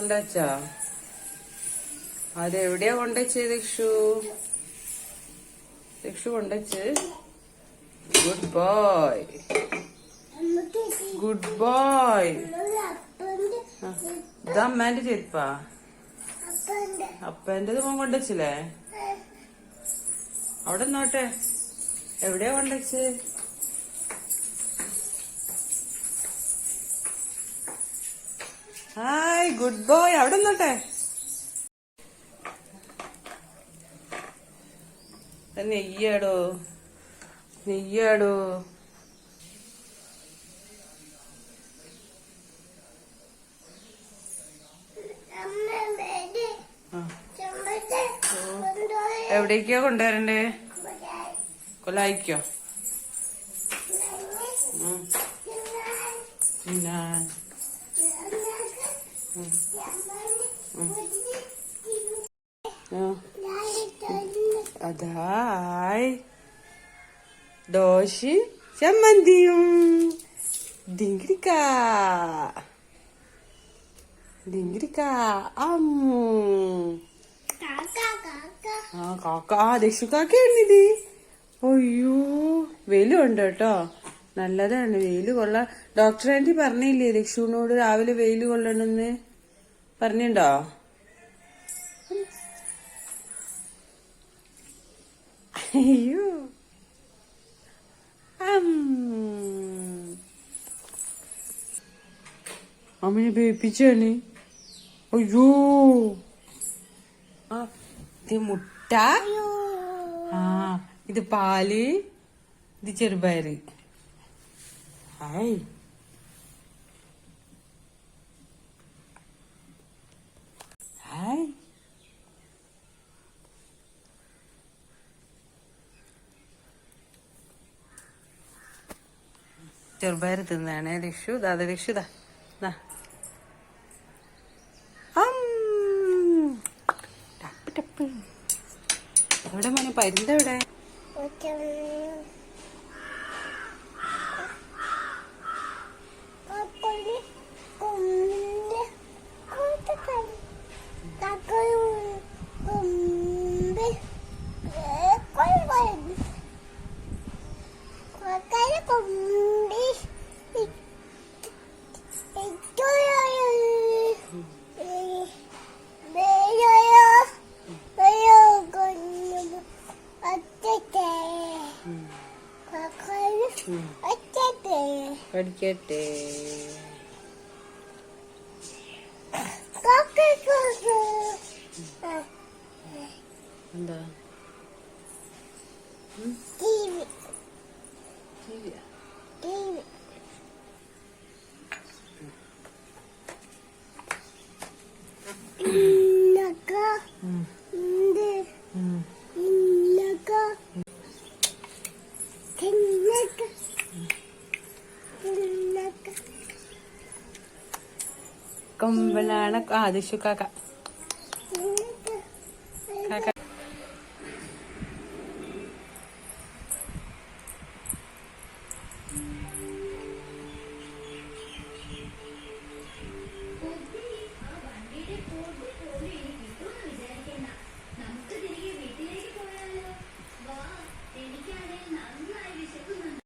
കൊണ്ടുവച്ചാ? അതെവിടെയാ കൊണ്ടുവച്ചേ ദക്ഷു? ദക്ഷു കൊണ്ടുവച്ച്. Good boy, good boy. ഇതാ അമ്മേന്റെ ചെരുപ്പാ? അപ്പേന്റെത് മോൻ കൊണ്ടുവച്ചില്ലേ? അവിടെ നോട്ടെ, എവിടെയാ കൊണ്ടുവച്ച്? Hi, good boy. അവിടെ നോട്ടെ. നെയ്യാടോ, നെയ്യാടോ. എവിടേക്കാ കൊണ്ടുവരണ്ടേ? കൊല്ലായിക്കോ? അതായി ദോശ ചമ്മന്തിയും. ഡിങ്കിരിക്കാ ഡിങ്കിരിക്കാ. അമ്മൂ ആ കാക്ക. ആ ദക്ഷിക്കാക്കയാണിത്. അയ്യോ, വെയിലുണ്ട് കേട്ടോ, നല്ലതാണ് വെയില് കൊള്ളാൻ. ഡോക്ടർ ആന്റി പറഞ്ഞില്ലേ ദക്ഷുവിനോട് രാവിലെ വെയില് കൊള്ളണമെന്ന്? പറഞ്ഞിണ്ടോ? അയ്യോ, അമ്മയെ വേപ്പിച്ചാണ്. അയ്യോ, ആ ഇത് മുട്ട, ആ ഇത് പാല്, ഇത് ചെറുപയറ്. Hi, hi. ചെറുപയറ് തിന്നാണേ രക്ഷു. ദാദ രക്ഷുതാ. എവിടെ മോനെ പരുന്തെവിടെ? പഠിക്കട്ടെ. എന്താ? കൊമ്പനാണ് ആദിശു കാക്ക. കാക്ക